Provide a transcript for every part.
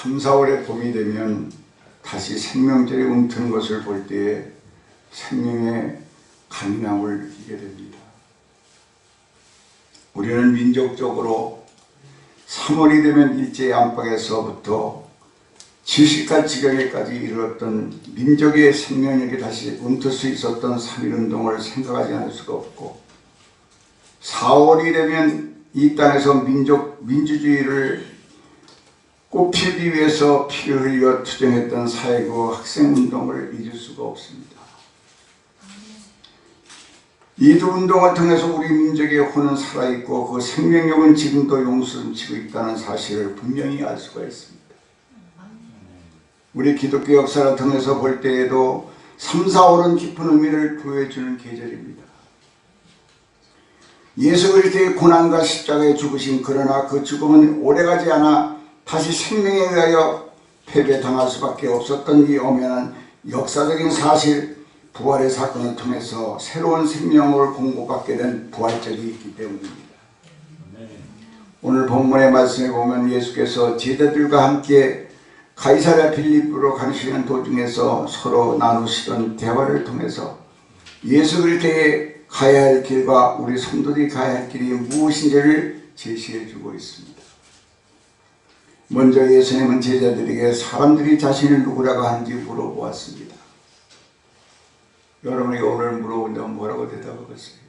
3, 4월의 봄이 되면 다시 생명줄이 움트는 것을 볼 때에 생명의 강인함을 느끼게 됩니다. 우리는 민족적으로 3월이 되면 일제의 안팎에서부터 질식할 지경에까지 이르렀던 민족의 생명력이 다시 움틀 수 있었던 3.1운동을 생각하지 않을 수가 없고, 4월이 되면 이 땅에서 민주주의를 꽃피우기 위해서 피를 흘려 투쟁했던 4.19 학생운동을 잊을 수가 없습니다. 이 두 운동을 통해서 우리 민족의 혼은 살아있고 그 생명력은 지금도 용수름치고 있다는 사실을 분명히 알 수가 있습니다. 우리 기독교 역사를 통해서 볼 때에도 3, 4월은 깊은 의미를 부여해주는 계절입니다. 예수 그리스도의 고난과 십자가에 죽으신, 그러나 그 죽음은 오래가지 않아 다시 생명에 의하여 패배당할 수밖에 없었던 이 엄연한 역사적인 사실, 부활의 사건을 통해서 새로운 생명을 공급받게 된 부활절이 있기 때문입니다. 오늘 본문의 말씀에 보면 예수께서 제자들과 함께 가이사랴 빌립보로 가시는 도중에서 서로 나누시던 대화를 통해서 예수 그리스도의 가야 할 길과 우리 성도들이 가야 할 길이 무엇인지를 제시해 주고 있습니다. 먼저 예수님은 제자들에게 사람들이 자신을 누구라고 하는지 물어보았습니다. 여러분에게 오늘 물어본다면 뭐라고 대답하겠어요?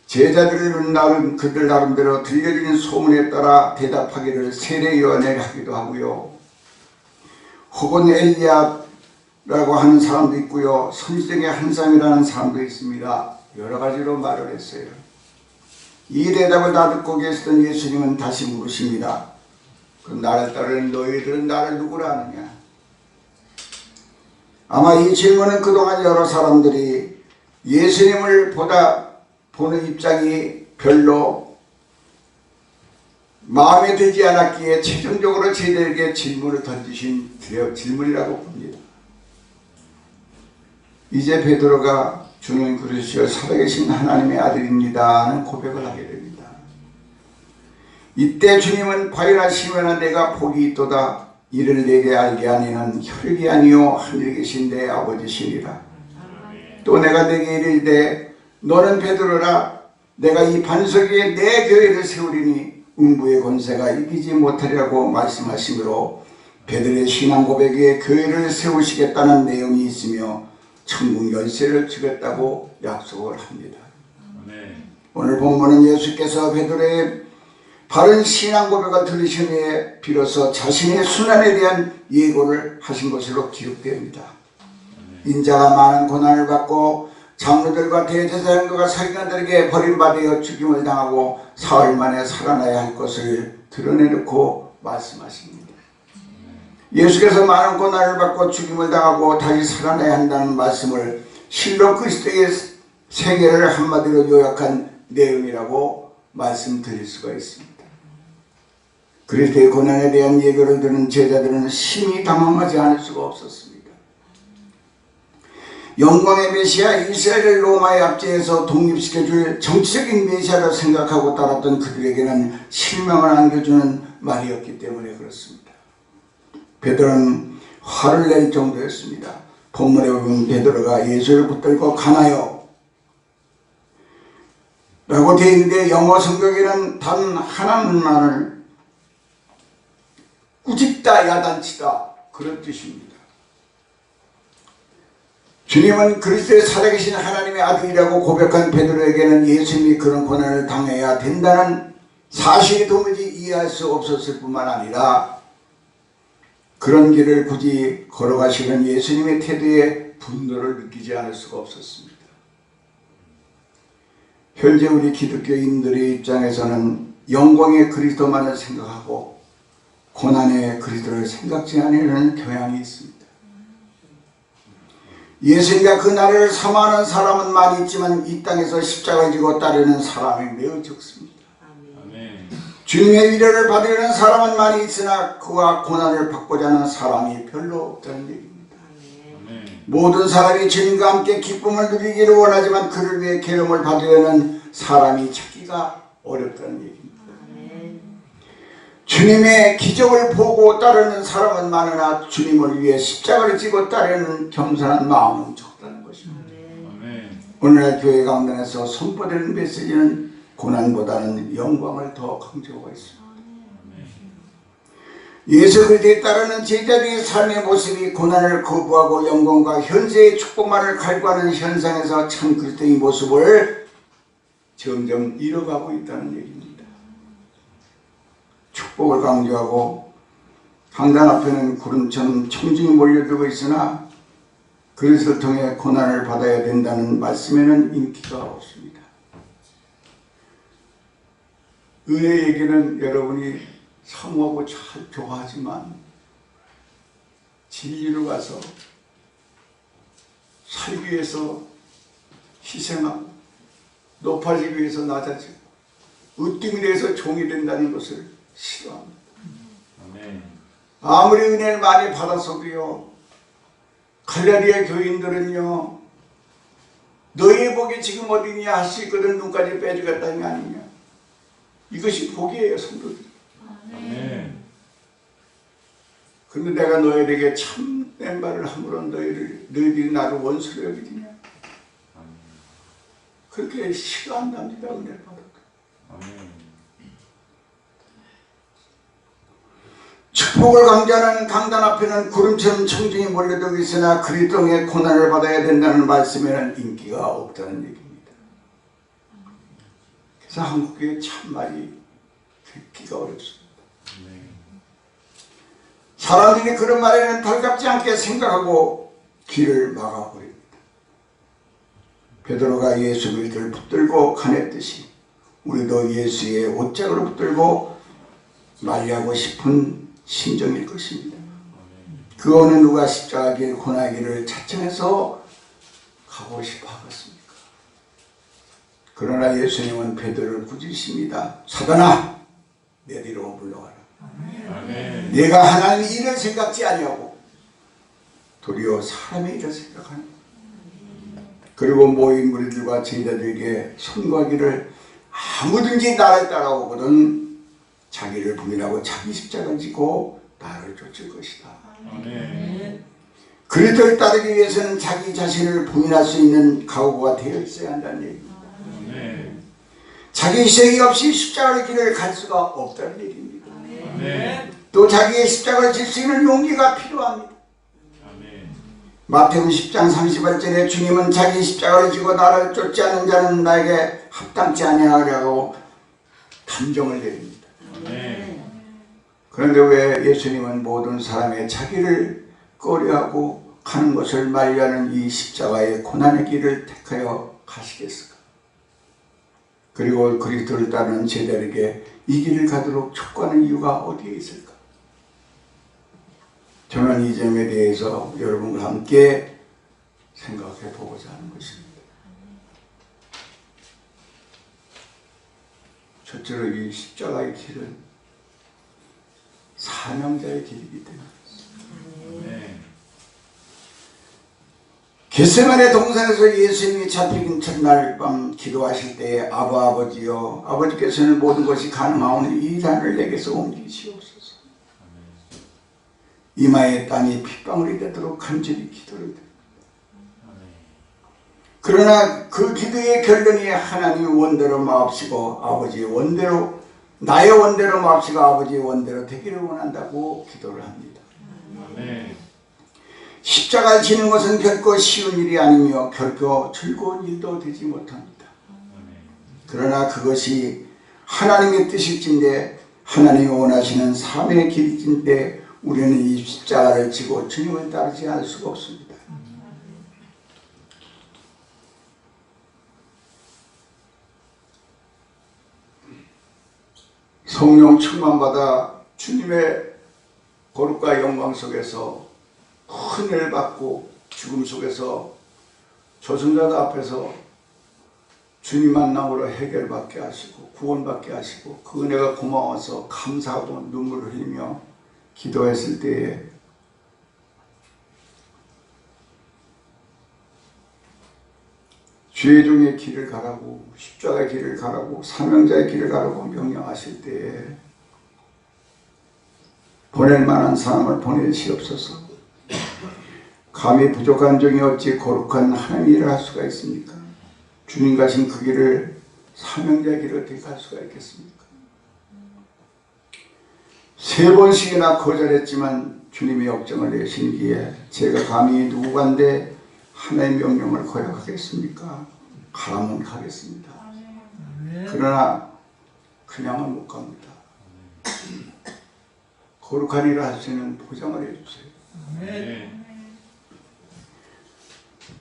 제자들은 그들 나름대로 들려주는 소문에 따라 대답하기를 세례 요한에게 하기도 하고요, 혹은 엘리야라고 하는 사람도 있고요, 선지 중에 한 사람이라는 사람도 있습니다. 여러 가지로 말을 했어요. 이 대답을 다 듣고 계시던 예수님은 다시 물으십니다. 그럼 나를 따르는 너희들은 나를 누구라 하느냐? 아마 이 질문은 그동안 여러 사람들이 예수님을 보는 입장이 별로 마음에 들지 않았기에 최종적으로 제자에게 질문을 던지신 질문이라고 봅니다. 이제 베드로가 주는 그리스도 살아계신 하나님의 아들입니다 하는 고백을 하게 됩니다. 이때 주님은 과연하시면 내가 복이 있도다. 이를 내게 알게 하니는 혈육이 아니요 하늘에 계신 내 아버지시니라. 또 내가 내게 이르되 너는 베드로라. 내가 이 반석 위에 내 교회를 세우리니 음부의 권세가 이기지 못하리라고 말씀하시므로 베드로의 신앙 고백 위에 교회를 세우시겠다는 내용이 있으며 천국 열쇠를 주겠다고 약속을 합니다. 오늘 본문은 예수께서 베드로의 바른 신앙 고백을 들으신 후에 비로소 자신의 순환에 대한 예고를 하신 것으로 기록됩니다. 인자가 많은 고난을 받고 장로들과 대제사장들과 서기관들에게 버림받아 죽임을 당하고 사흘 만에 살아나야 할 것을 드러내놓고 말씀하십니다. 예수께서 많은 고난을 받고 죽임을 당하고 다시 살아나야 한다는 말씀을 실로 그리스도의 생애를 한마디로 요약한 내용이라고 말씀드릴 수가 있습니다. 그리스도의 고난에 대한 예고를 듣는 제자들은 심히 당황하지 않을 수가 없었습니다. 영광의 메시아 이스라엘을 로마의 압제에서 독립시켜줄 정치적인 메시아를 생각하고 따랐던 그들에게는 실망을 안겨주는 말이었기 때문에 그렇습니다. 베드로는 화를 낼 정도였습니다. 본문에 보면 베드로가 예수를 붙들고 가나요? 라고 되어 있는데 영어 성경에는 단 하나만을 꾸짖다 야단치다 그런 뜻입니다. 주님은 그리스도의 살아계신 하나님의 아들이라고 고백한 베드로에게는 예수님이 그런 고난을 당해야 된다는 사실이 도무지 이해할 수 없었을 뿐만 아니라 그런 길을 굳이 걸어가시는 예수님의 태도에 분노를 느끼지 않을 수가 없었습니다. 현재 우리 기독교인들의 입장에서는 영광의 그리스도만을 생각하고 고난의 그리스도를 생각지 않으려는 경향이 있습니다. 예수님과 그 나라를 사모하는 사람은 많이 있지만 이 땅에서 십자가를 지고 따르는 사람이 매우 적습니다. 아멘. 주님의 위로를 받으려는 사람은 많이 있으나 그와 고난을 받고자 하는 사람이 별로 없다는 얘기입니다. 아멘. 모든 사람이 주님과 함께 기쁨을 누리기를 원하지만 그를 위해 괴로움을 받으려는 사람이 찾기가 어렵다는 얘기입니다. 아멘. 주님의 기적을 보고 따르는 사람은 많으나 주님을 위해 십자가를 지고 따르는 겸손한 마음은 적다는 것입니다. 오늘날 교회 강단에서 선포되는 메시지는 고난보다는 영광을 더 강조하고 있습니다. 예수 그리스도에 따르는 제자들의 삶의 모습이 고난을 거부하고 영광과 현세의 축복만을 갈구하는 현상에서 참 그리스도의 모습을 점점 잃어가고 있다는 얘기입니다. 축복을 강조하고 강단 앞에는 구름처럼 청중이 몰려들고 있으나 그것을 통해 고난을 받아야 된다는 말씀에는 인기가 없습니다. 은혜 얘기는 여러분이 사모하고 잘 좋아하지만 진리로 가서 살기 위해서 희생하고 높아지기 위해서 낮아지고 으뜸이 돼서 종이 된다는 것을 싫어합니다. 아무리 은혜를 많이 받았어도요, 갈라디아 교인들은요, 너희의 복이 지금 어디냐 할 수 있거든 눈까지 빼주겠다는 게 아니냐. 이것이 복이에요, 성도들. 그런데 내가 너희에게 참된 말을 함으로 너희들이 나를 원수로 여기느냐. 그렇게 싫어한답니다, 은혜를 받았다. 축복을 강조하는 강단 앞에는 구름처럼 청중이 몰려들고 있으나 그리스도의 고난을 받아야 된다는 말씀에는 인기가 없다는 얘기입니다. 그래서 한국교회 참말이 듣기가 어렵습니다. 사람들이 그런 말에는 달갑지 않게 생각하고 귀를 막아버립니다. 베드로가 예수 그리스도를 붙들고 가냈듯이 우리도 예수의 옷장으로 붙들고 말리하고 싶은 심정일 것입니다. 그 어느 누가 십자가 길 고난의 길을 자청해서 가고 싶어 하겠습니까? 그러나 예수님은 베드로를 꾸짖으십니다. 사단아, 내 뒤로 물러가라. 아멘. 내가 하나님의 일을 생각지 아니하고 도리어 사람의 일을 생각하는. 그리고 모인 무리들과 제자들에게 선고하기를 아무든지 나를 따라오거든 자기를 부인하고 자기 십자가를 지고 나를 쫓을 것이다. 아멘. 그리스도를 따르기 위해서는 자기 자신을 부인할 수 있는 각오가 되어 있어야 한다는 얘기입니다. 아멘. 자기 희생이 없이 십자가의 길을 갈 수가 없다는 얘기입니다. 아멘. 또 자기의 십자가를 질 수 있는 용기가 필요합니다. 아멘. 마태복음 10장 30절에 주님은 자기 십자가를 지고 나를 쫓지 않는 자는 나에게 합당치 아니하리라고 단정을 내립니다. 아멘. 그런데 왜 예수님은 모든 사람의 자기를 꺼려하고 가는 것을 만류하는 이 십자가의 고난의 길을 택하여 가시겠을까? 그리고 그리스도를 따르는 제자에게 이 길을 가도록 촉구하는 이유가 어디에 있을까? 저는 이 점에 대해서 여러분과 함께 생각해 보고자 하는 것입니다. 첫째로 이 십자가의 길은 사명자의 길이기 때문에 겟세마네 동산에서 예수님이 잡히긴 첫날 밤 기도하실 때에 아버지여 아버지께서는 모든 것이 가능하오니 이 잔을 내게서 옮기시옵소서. 이마에 땀이 핏방울이 되도록 간절히 기도를 드립니다. 그러나 그 기도의 결론이 하나님의 원대로 마옵시고 아버지의 원대로 나의 원대로 마옵시고 아버지의 원대로 되기를 원한다고 기도를 합니다. 아멘. 십자가를 지는 것은 결코 쉬운 일이 아니며 결코 즐거운 일도 되지 못합니다. 그러나 그것이 하나님의 뜻일진데 하나님이 원하시는 삶의 길일진데 우리는 이 십자가를 지고 주님을 따르지 않을 수가 없습니다. 성령 충만받아 주님의 거룩과 영광 속에서 은혜를 받고 죽음 속에서 저승자들 앞에서 주님 만남으로 해결받게 하시고 구원받게 하시고 그 은혜가 고마워서 감사하고 눈물을 흘리며 기도했을 때에 죄 중의 길을 가라고 십자가의 길을 가라고 사명자의 길을 가라고 명령하실 때에 보낼 만한 사람을 보내시옵소서. 감히 부족한 종이 어찌 거룩한 하나님의 일을 할 수가 있습니까? 주님 가신 그 길을, 사명자의 길을 어떻게 갈 수가 있겠습니까? 3번씩이나 거절했지만 주님이 역정을 내시기에 제가 감히 누구간데 하나님의 명령을 거역하겠습니까? 가라면 가겠습니다. 그러나 그냥은 못 갑니다. 거룩한 일을 할 수 있는 보장을 해주세요.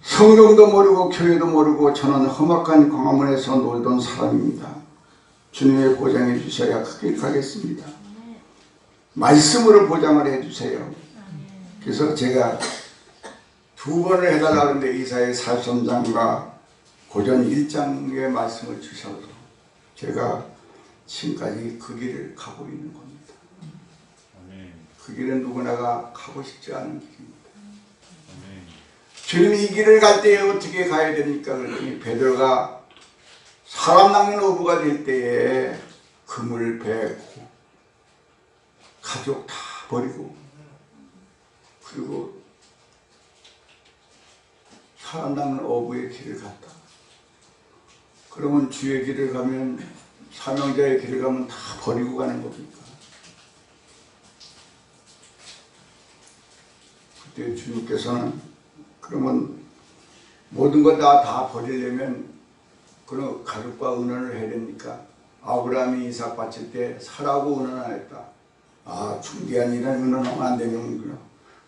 성경도 모르고 교회도 모르고 저는 험악한 광화문에서 놀던 사람입니다. 주님의 보장해 주셔야 그 길 가겠습니다. 말씀으로 보장을 해주세요. 그래서 제가 2번을 해달라고 하는데 이사야 43장과 고전 1장의 말씀을 주셔서 제가 지금까지 그 길을 가고 있는 겁니다. 그 길은 누구나가 가고 싶지 않은 길입니다. 주님이 이 길을 갈 때에 어떻게 가야 됩니까? 그랬더니 베드로가 사람 낚는 어부가 될 때에 그물, 배, 가족 다 버리고 그리고 사람 낚는 어부의 길을 갔다. 그러면 주의 길을 가면, 사명자의 길을 가면 다 버리고 가는 겁니까? 그때 주님께서는 그러면 모든 것 다 버리려면 그런 가족과 의논을 해야 됩니까? 아브라함이 이삭 바칠 때 사라고 의논 안 했다. 아, 중대한 일은 의논하면 안 되는구나.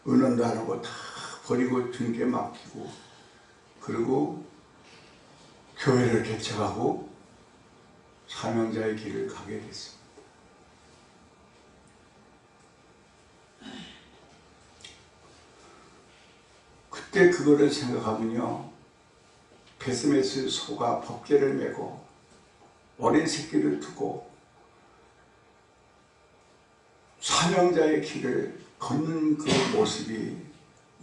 의논도 안 하고 다 버리고 주님께 맡기고, 그리고 교회를 개척하고 사명자의 길을 가게 됐습니다. 그때 그거를 생각하면요, 베스메스 소가 법궤를 메고 어린 새끼를 두고 사명자의 길을 걷는 그 모습이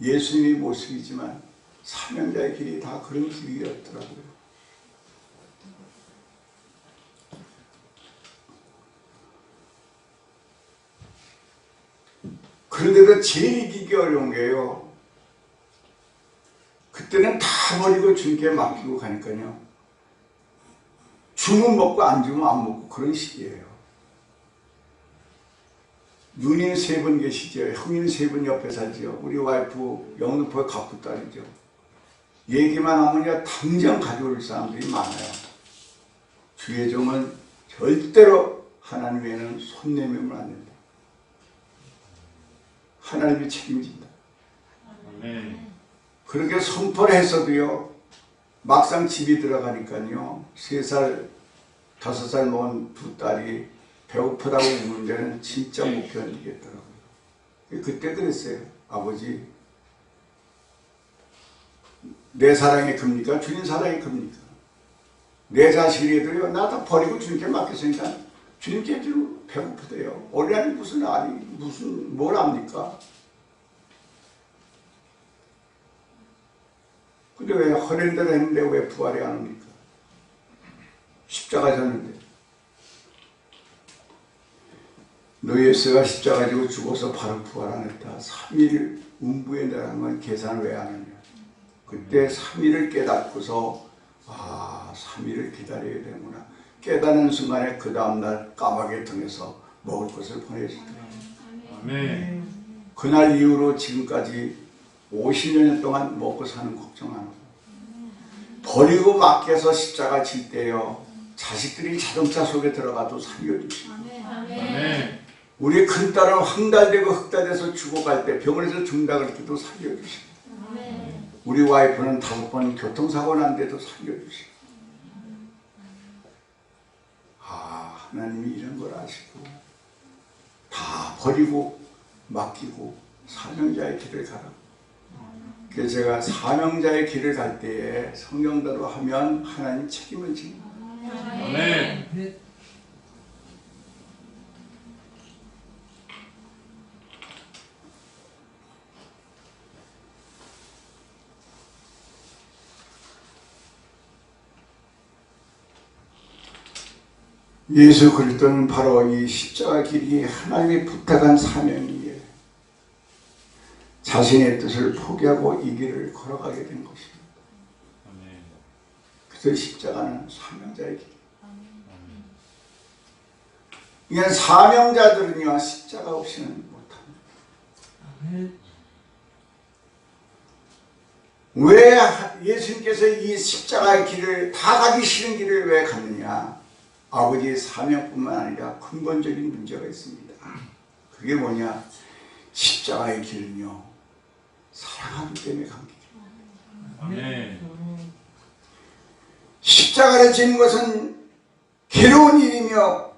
예수님의 모습이지만 사명자의 길이 다 그런 길이었더라고요. 그런데도 제일 이기기 어려운 게요, 그때는 다 버리고 주님께 맡기고 가니까요, 주면 먹고 안 주면 안 먹고 그런 식이에요. 누님 3분 계시죠. 형님 3분 옆에 살죠. 우리 와이프 영등포의 갑부딸이죠. 얘기만 하면요 당장 가져올 사람들이 많아요. 주의 종은 절대로 하나님 외에는 손 내밀면 안 된다. 하나님이 책임진다. 그렇게 선포를 했어도요, 막상 집이 들어가니까요, 3살, 5살 먹은 2딸이 배고프다고 우는 데는 진짜 못 견디겠더라고요. 그때 그랬어요. 아버지, 내 사랑이 큽니까? 주님 사랑이 큽니까? 내 자식이라도요, 나 다 버리고 주님께 맡겼으니까 주님께 좀 배고프대요. 어린아이 무슨 뭘 압니까? 근데 왜 허는 대로 했는데 왜 부활이 안 옵니까? 십자가 졌는데. 너 예수가 십자가 지고 죽어서 바로 부활 안 했다. 3일 음부에 내라는 건 계산을 왜 안 하냐. 그때 3일을 깨닫고서 3일을 기다려야 되는구나. 깨닫는 순간에 그 다음날 까마귀 통해서 먹을 것을 보내주더라고요. 아멘. 그날 이후로 지금까지 50년 동안 먹고 사는 걱정 안 하고, 버리고 맡겨서 십자가 질 때요, 자식들이 자동차 속에 들어가도 살려주시고, 우리 큰딸은 황달되고 흑달돼서 죽어갈 때 병원에서 죽는다 그럴 때도 살려주시고, 우리 와이프는 5번 교통사고 난 데도 살려주시고, 하나님이 이런 걸 아시고 다 버리고 맡기고 사명자의 길을 가라. 그래서 제가 사명자의 길을 갈 때에 성경대로 하면 하나님 책임을 집니다. 아멘. 예수 그리스도는 바로 이 십자가 길이 하나님이 부탁한 사명이에요. 자신의 뜻을 포기하고 이 길을 걸어가게 된 것입니다. 그래서 십자가는 사명자의 길. 이게 사명자들은요 십자가 없이는 못합니다. 왜 예수님께서 이 십자가의 길을 다 가기 싫은 길을 왜 갔느냐? 아버지의 사명뿐만 아니라 근본적인 문제가 있습니다. 그게 뭐냐? 십자가의 길은요 사랑하기 때문에 간 길이에요. 십자가를 지는 것은 괴로운 일이며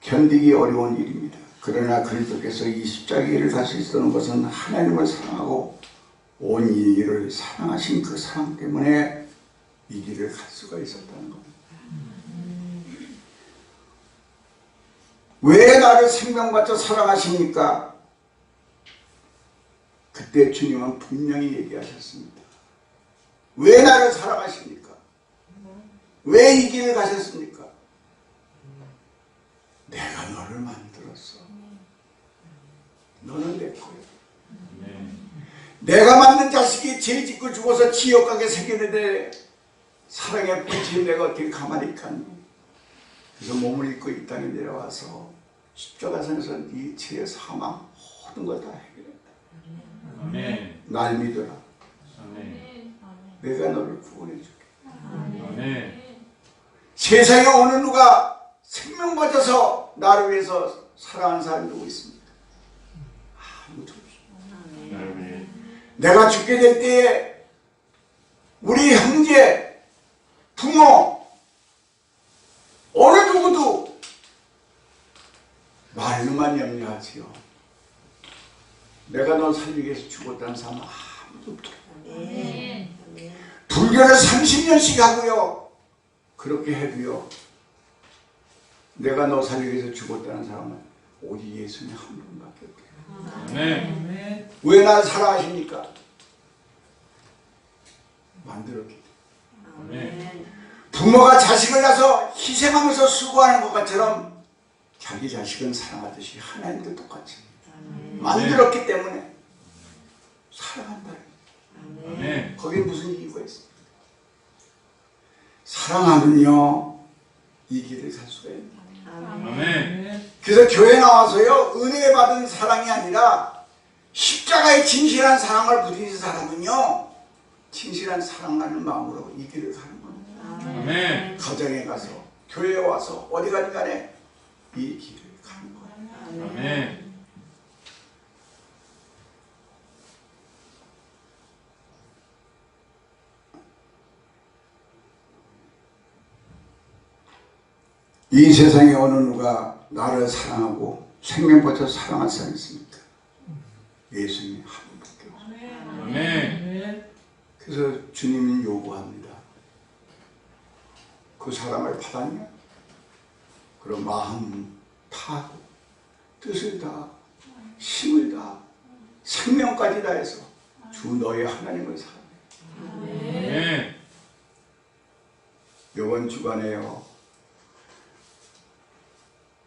견디기 어려운 일입니다. 그러나 그리스도께서 이 십자가의 길을 갈 수 있었던 것은 하나님을 사랑하고 온 인류를 사랑하신 그 사랑 때문에 이 길을 갈 수가 있었다는 겁니다. 왜 나를 생명받쳐 사랑하십니까? 그때 주님은 분명히 얘기하셨습니다. 왜 나를 사랑하십니까? 왜 이 길을 가셨습니까? 내가 너를 만들었어. 너는 내 거야. 내가 만든 자식이 죄 짓고 죽어서 지옥 가게 생겼는데 사랑에 부친 내가 어떻게 가만히 있겠니? 그래서 몸을 입고 이 땅에 내려와서 십자가상에서 네 죄의 사망 모든 걸 다 해결했다. 아멘. 날 믿어라. 아멘. 내가 너를 구원해 줄게. 아멘. 세상에 어느 누가 생명 받아서 나를 위해서 사랑하는 사람이 누구 있습니까? 아무도 없습니다. 아멘. 내가 죽게 될 때에 우리 형제, 부모 어느 누구도 말로만 염려하지요. 내가 너 살리기 위해서 죽었다는 사람 아무도 없더라고요. 불교를 30년씩 하고요. 그렇게 해도요. 내가 너 살리기 위해서 죽었다는 사람은 오직 예수님 한 분밖에 없대요. 왜 나를 사랑하십니까? 만들었기 때문에. 부모가 자식을 낳아서 희생하면서 수고하는 것처럼 자기 자식은 사랑하듯이 하나님도 똑같이 만들었기 때문에 사랑한다. 거기에 무슨 이유가 있습니까? 사랑하면요 이 길을 갈 수가 있습니다. 그래서 교회 나와서요 은혜 받은 사랑이 아니라 십자가의 진실한 사랑을 부딪힌 사람은요 진실한 사랑하는 마음으로 이 길을 가는 겁니다. 가정에 가서 교회에 와서 어디 가든 간에 이 길을 가는 거예요. 아멘. 이 세상에 어느 누가 나를 사랑하고 생명 바쳐 사랑할 사람이 있습니까? 예수님이 한 분밖에 없어요. 아멘. 그래서 주님이 요구합니다. 그 사랑을 받았냐? 그럼 마음 다하고 뜻을 다 힘을 다 생명까지 다해서 주 너의 하나님을 사랑해. 이번 주간에요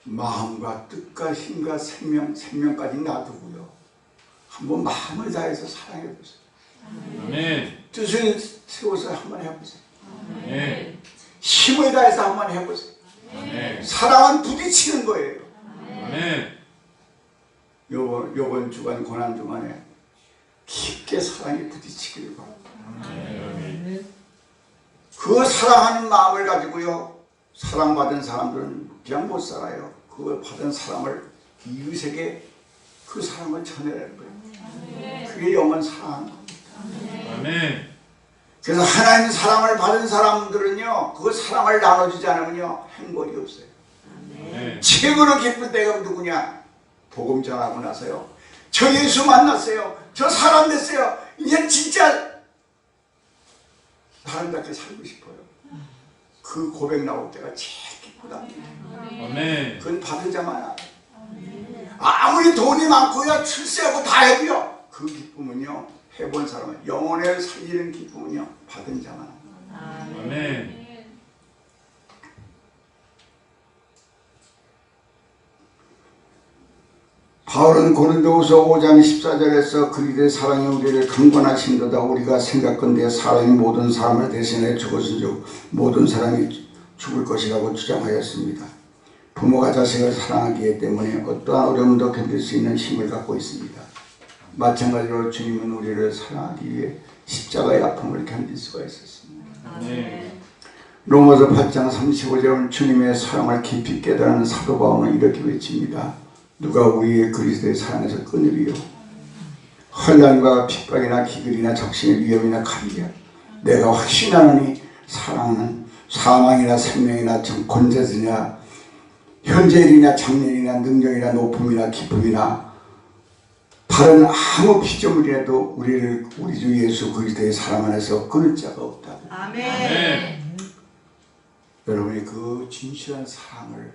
마음과 뜻과 힘과 생명까지 놔두고요 한번 마음을 다해서 사랑해 보세요. 뜻을 세워서 한번 해보세요. 힘을 다해서 한번 해보세요. 사랑은 부딪히는 거예요. 요번 주간 고난 주간에 깊게 사랑이 부딪히기를 바랍니다. 그 사랑하는 마음을 가지고요 사랑받은 사람들은 그냥 못 살아요. 그걸 받은 사랑을 이웃에게 그 사랑을 전해내는 거예요. 그게 영원 사랑하는 겁니다. 그래서 하나님 사랑을 받은 사람들은요 그 사랑을 나눠주지 않으면요 행복이 없어요. 최고로 기쁜 때가 누구냐? 복음 전하고 나서요 저 예수 만났어요. 저 사람 됐어요. 이제 진짜 사람답게 살고 싶어요. 그 고백 나올 때가 제일 기쁘답니다. 그건 받은 자만 알아요. 아무리 돈이 많고요 출세하고 다 해도요 그 기쁨은요 해본 사람은 영혼을 살리는 기쁨은요 받은 자만 합니다. 바울은 고린도후서 5장 14절에서 그리스도의 사랑이 우리를 강권하신도다. 우리가 생각건대 사랑이 모든 사람을 대신해 죽었은즉 모든 사람이 죽을 것이라고 주장하였습니다. 부모가 자식을 사랑하기 때문에 어떠한 어려움도 견딜 수 있는 힘을 갖고 있습니다. 마찬가지로 주님은 우리를 사랑하기 위해 십자가의 아픔을 견딜 수가 있었습니다. 로마서 8장 35절은 주님의 사랑을 깊이 깨달은 사도 바울은 이렇게 외칩니다. 누가 우리의 그리스도의 사랑에서 끊으리요? 환난과 핍박이나 기근이나 적신의 위험이나 칼이야. 내가 확신하노니 사랑은 사망이나 생명이나 권세이나 현재일이나 장래일이나 능력이나 높음이나 기쁨이나 다른 아무 피조물이라도 우리 주 예수 그리스도의 사랑 안에서 끊을 자가 없다고. 아멘. 여러분이 그 진실한 사랑을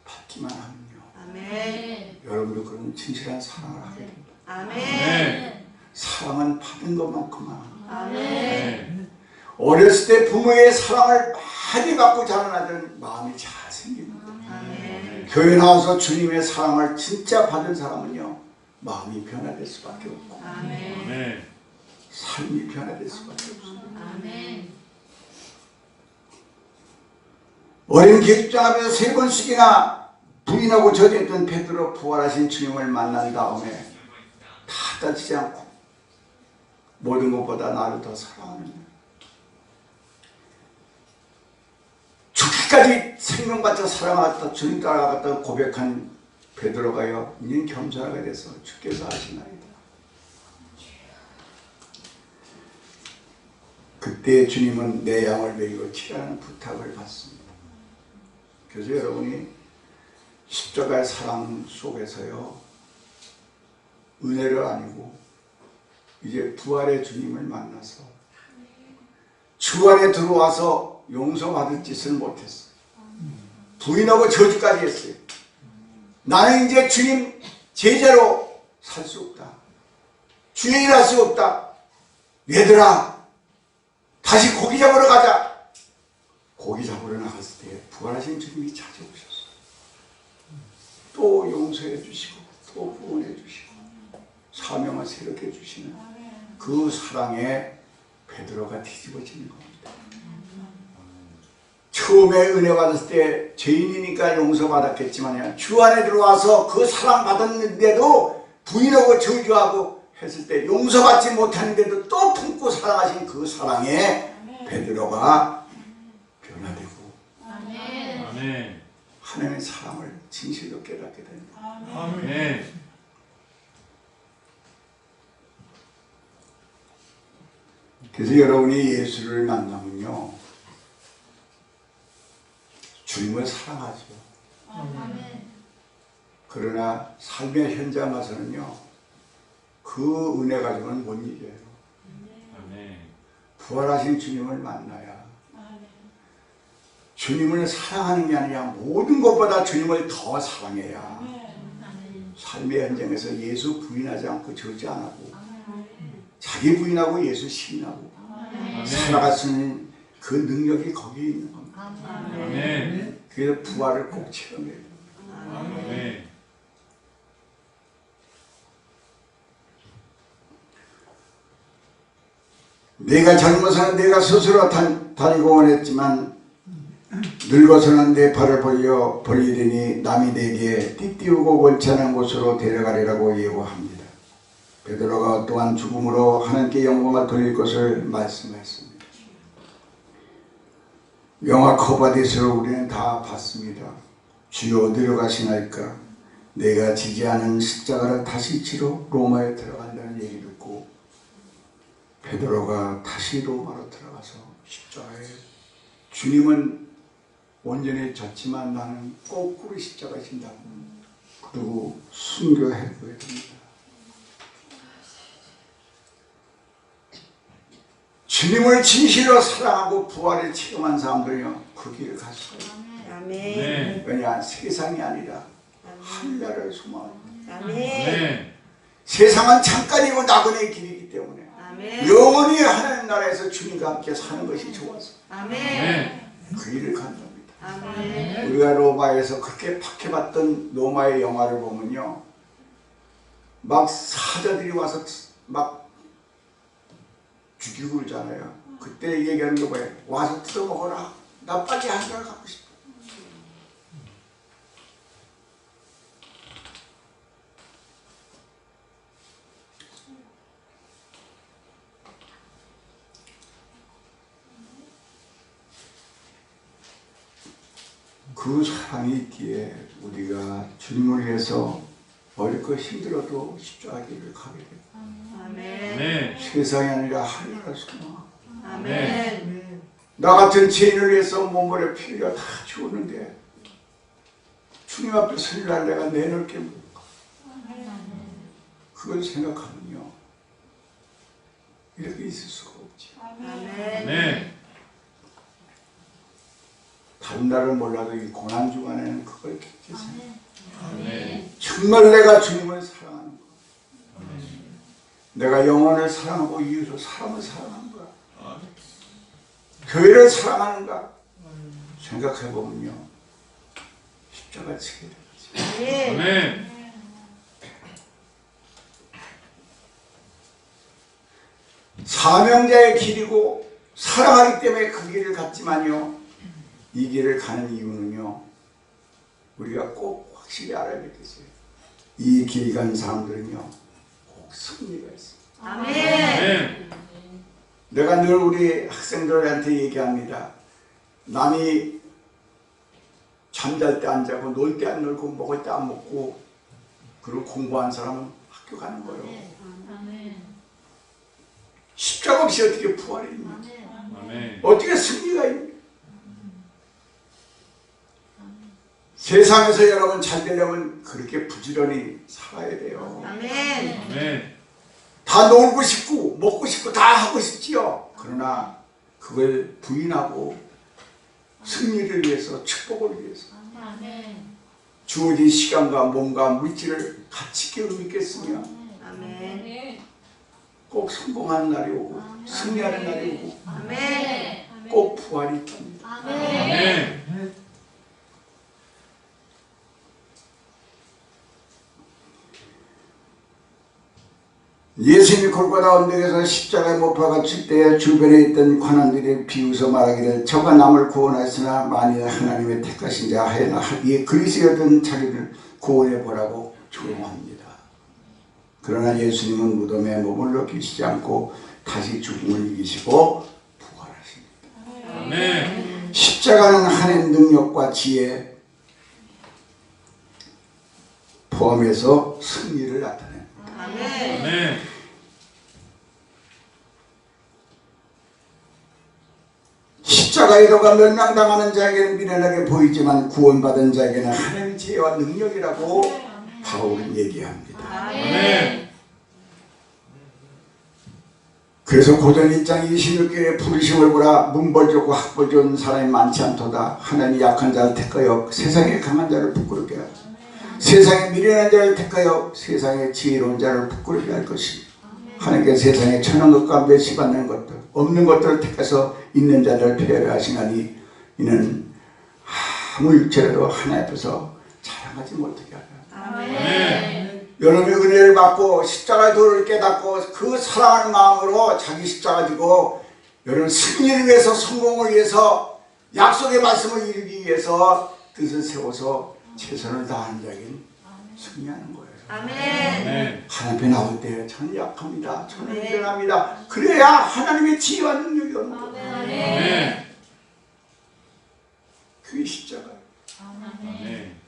받기만 하면요. 아멘. 여러분도 그런 진실한 사랑을 하게 됩니다. 아멘. 사랑은 받은 것만큼만. 아멘. 어렸을 때 부모의 사랑을 많이 받고 자라나던 마음이 잘 생깁니다. 아멘. 교회 나와서 주님의 사랑을 진짜 받은 사람은요, 마음이 변화될 수밖에 없고, 아멘. 삶이 변화될 수밖에 없어요. 아멘. 어린 계집장 앞에서 3번씩이나 부인하고 저주했던 베드로 부활하신 주님을 만난 다음에 다 따지지 않고 모든 것보다 나를 더 사랑하는, 죽기까지 생명 바쳐 사랑하겠다, 주님 따라가겠다 고백한 베드로가요, 이제 겸손하게 돼서 주께서 하시나이다. 그때 주님은 내 양을 먹이고 치라는 부탁을 받습니다. 그래서 여러분이 십자가의 사랑 속에서요, 은혜를 아니고 이제 부활의 주님을 만나서 주 안에 들어와서 용서받을 짓을 못했어요. 부인하고 저주까지 했어요. 나는 이제 주님 제자로 살 수 없다. 주의 일 할 수 없다. 얘들아, 다시 고기 잡으러 가자. 고기 잡으러 나갔을 때 부활하신 주님이 찾아오셨어요. 또 용서해 주시고 또 구원해 주시고 사명을 새롭게 주시는 그 사랑에 베드로가 뒤집어지는 겁니다. 처음에 은혜 받았을 때 죄인이니까 용서받았겠지만 주 안에 들어와서 그 사랑 받았는데도 부인하고 저주하고 했을 때 용서받지 못하는데도 또 품고 사랑하신 그 사랑에 베드로가 변화되고 하나님의 사랑을 진실로 깨닫게 됩니다. 아멘. 그래서 여러분이 예수를 만나면요, 주님을 사랑하죠. 그러나 삶의 현장 가서는요, 그 은혜 가지고는 못 이겨요. 부활하신 주님을 만나야 주님을 사랑하는 게 아니라 모든 것보다 주님을 더 사랑해야 삶의 현장에서 예수 부인하지 않고 저지 안 하고 자기 부인하고 예수 시인하고 살아갈 수 있는 그 능력이 거기에 있는 겁니다. 그래서 부활을 꼭 체험해야 됩니다. 내가 젊어서는 내가 스스로 다니고 원했지만 늙어서는 내 팔을 벌리더니 남이 내게 띠띠우고 원치 않은 곳으로 데려가리라고 예고합니다. 베드로가 또한 죽음으로 하나님께 영광을 돌릴 것을 말씀했습니다. 영화 커바디스를 우리는 다 봤습니다. 주여 내려가시나이까. 내가 지지 않은 십자가를 다시 지러 로마에 들어간다는 얘기 듣고 베드로가 다시 로마로 들어가서 십자가에 주님은 온전히 졌지만 나는 거꾸로 십자가에 진다고 그리고 순교해 보여야 됩니다. 주님을 진실로 사랑하고 부활을 체험한 사람들은요, 그 길을 갈 수가 있어요. 아멘. 왜냐, 세상이 아니라 하늘나라를 소망합니다. 아멘. 세상은 잠깐이고 나그네의 길이기 때문에 아멘. 영원히 하나님 나라에서 주님과 함께 사는 것이 좋아서 아멘. 그 길을 간답니다. 아멘. 우리가 로마에서 그렇게 박해받던 로마의 영화를 보면요, 막 사자들이 와서 막 죽이고 그러잖아요. 그때 얘기하는 게 뭐예요? 와서 뜯어먹어라. 나 빨리 한가를 가고 싶어. 그 사랑이 있기에 우리가 주님을 위해서 어렵고 힘들어도 십자가 길을 가게 돼요. 아멘. 아멘. 세상이 아니라 하늘나라 소망. 아멘. 나 같은 죄인을 위해서 몸버려 피가 다 죽었는데 주님 앞에 설날 내가 내놓을 게 뭘까? 그걸 생각하면요, 이렇게 있을 수가 없지. 아멘. 아멘. 다른 날을 몰라도 이 고난 중간에는 그걸 깊게 생각해. 아멘. 정말 내가 주님을 사랑하는 거야. 내가 영혼을 사랑하고 이웃을 사람을 사랑하는 거야. 교회를 사랑하는가 생각해보면요, 십자가 지게 되지. 아멘. 사명자의 길이고 사랑하기 때문에 그 길을 갔지만요, 이 길을 가는 이유는요, 우리가 꼭 확실히 알아야겠어요. 이 길 가는 사람들은요, 꼭 승리가 있어요. 아멘. 내가 늘 우리 학생들한테 얘기합니다. 남이 잠잘 때 안 자고 놀 때 안 놀고 먹을 때 안 먹고 그리고 공부한 사람은 학교 가는 거예요. 십자가 없이 어떻게 부활이 있냐? 아멘. 어떻게 승리가 있냐? 세상에서 여러분 잘 되려면 그렇게 부지런히 살아야 돼요. 아멘. 아멘. 다 놀고 싶고 먹고 싶고 다 하고 싶지요. 그러나 그걸 부인하고 승리를 위해서, 축복을 위해서 주어진 시간과 몸과 물질을 같이 있게 의미 있게 쓰면 아멘. 꼭 성공하는 날이 오고 승리하는 날이 오고 아멘. 꼭 부활이 있답니다. 아멘. 예수님이 골고다 언덕에서 십자가에 못 박았을 때 주변에 있던 관원들이 비웃어 말하기를 저가 남을 구원하였으나 만일 하나님의 택하신 자 하여나 이 그리스도였던 자기를 구원해 보라고 조롱합니다. 그러나 예수님은 무덤에 머물러 계시지 않고 다시 죽음을 이기시고 부활하십니다. 아멘. 십자가는 하나님의 능력과 지혜 포함해서 승리를 나타냅니다. 아멘. 아멘. 십자가에다가 멸망당하는 자에게는 미련하게 보이지만 구원받은 자에게는 하나님의 지혜와 능력이라고 바울은 얘기합니다. 아멘. 그래서 고전 1장 26절에 부르심을 보라 문벌 좋고 학벌 좋은 사람이 많지 않도다. 하나님이 약한 자를 택하여 세상에 강한 자를 부끄럽게 하라. 세상에 미련한 자를 택하여 세상에 지혜로운 자를 부끄럽게 할 것입니다. 하나님께 세상에 천한 것과 멸시받는 것들 없는 것들을 택해서 있는 자를 폐하시나니 이는 아무 육체라도 하나님 앞에서 자랑하지 못하게 하라. 아멘. 여러분이 은혜를 받고 십자가의 도를 깨닫고 그 사랑하는 마음으로 자기 십자가 지고 여러분 승리를 위해서, 성공을 위해서, 약속의 말씀을 이루기 위해서 뜻을 세워서 최선을 다하는 자에게는 승리하는 거예요. 아멘. 아멘. 하나님 앞에 나올 때 저는 약합니다. 저는 네. 미련합니다. 그래야 하나님의 지혜와 능력이 오는 거예요. 아멘. 그게 십자가예요. 아멘.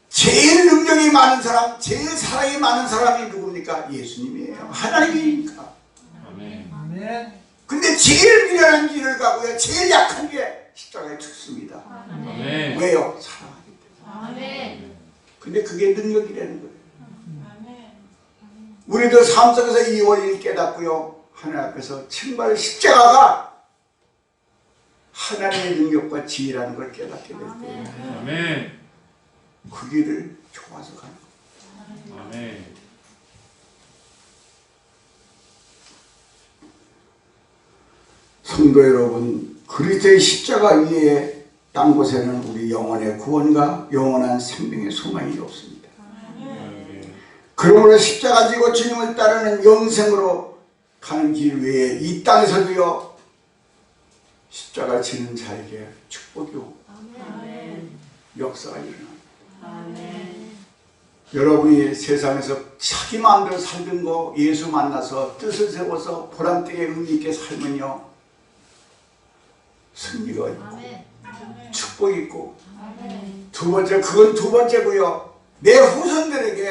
제일 능력이 많은 사람, 제일 사랑이 많은 사람이 누굽니까? 예수님이에요. 하나님이니까. 아멘. 근데 제일 미련한 길을 가고요, 제일 약한 게 십자가에 죽습니다. 아멘. 왜요? 사랑하기 때문에. 근데 그게 능력이라는 거예요. 우리도 삶 속에서 이 원리를 깨닫고요, 하나님 앞에서 정말 십자가가 하나님의 능력과 지혜라는 걸 깨닫게 될 때 아멘. 그 길을 좋아서 가는 거예요. 아멘. 성도 여러분, 그리스도의 십자가 위에 딴 곳에는 우리 영혼의 구원과 영원한 생명의 소망이 없습니다. 그러므로 십자가 지고 주님을 따르는 영생으로 가는 길 외에 이 땅에서도요 십자가 지는 자에게 축복이 오고 역사가 일어납니다. 여러분이 세상에서 자기 마음대로 살던 거 예수 만나서 뜻을 세워서 보람되게 의미 있게 살면요 승리가 있고 축복이 있고 두 번째 그건 두 번째고요 내 후손들에게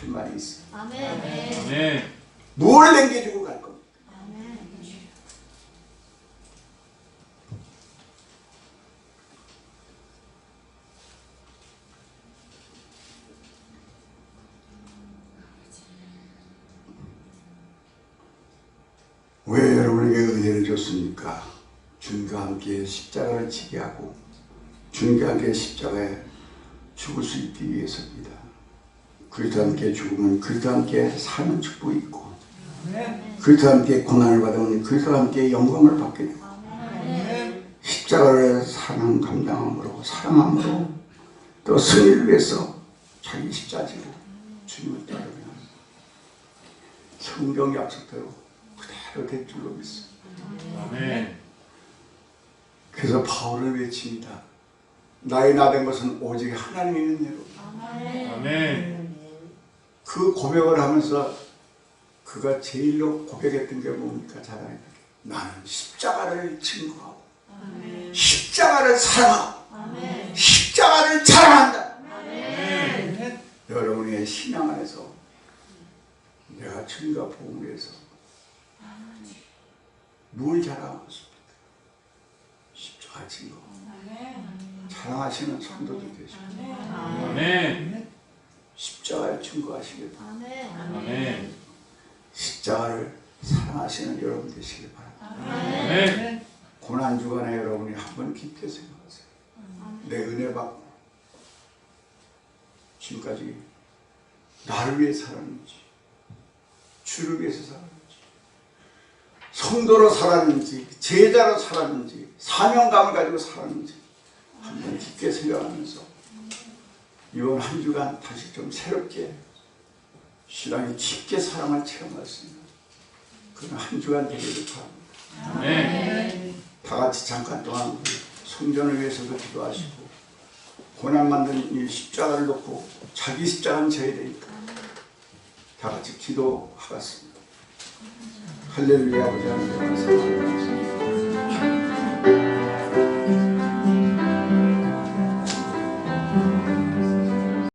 할 말이 있어요. 아멘. 뭘 남겨주고 갈 겁니다. 왜 여러분에게 은혜를 줬습니까? 주님과 함께 십자가를 지게 하고 주님과 함께 십자가에 죽을 수 있기 위해서입니다. 그리스도와 함께 죽으면 그리스도와 함께 사는 축복이 있고 그리스도와 함께 고난을 받으면 그리스도와 함께 영광을 받게 되고 십자가를 사랑 감당함으로 사랑함으로 또 승리를 위해서 자기 십자가 지고 주님을 따르면 성경 약속대로 그대로 될 줄로 믿습니다. 아멘. 그래서 바울을 외칩니다. 나의 나된 것은 오직 하나님의 은혜로. 아멘. 그 고백을 하면서 그가 제일로 고백했던 게 뭡니까? 자랑했던 게 나는 십자가를 증거하고 십자가를 사랑하고 십자가를 자랑한다. 여러분의 신앙 안에서 내가 주님과 복음을 위해서 뭘 자랑하고 있습니까? 십자가 증거. 자랑하시는 성도들 계십니다. 아멘. 십자가를 증거하시길 바랍니다. 아멘. 십자가를 사랑하시는 여러분 되시길 바랍니다. 아멘. 고난주간에 여러분이 한번 깊게 생각하세요. 내 은혜 받고 지금까지 나를 위해 살았는지 주를 위해서 살았는지 성도로 살았는지 제자로 살았는지 사명감을 가지고 살았는지 한번 깊게 생각하면서 이번 한 주간 다시 좀 새롭게 신앙이 깊게 사랑을 체험할 수 있는 그런 한 주간 되기를 바랍니다. 아멘. 다 같이 잠깐 동안 성전을 위해서도 기도하시고 고난 만든 이 십자가를 놓고 자기 십자가는 져야 되니까 다 같이 기도하겠습니다. 할렐루야 아버지 하나님 감사합니다.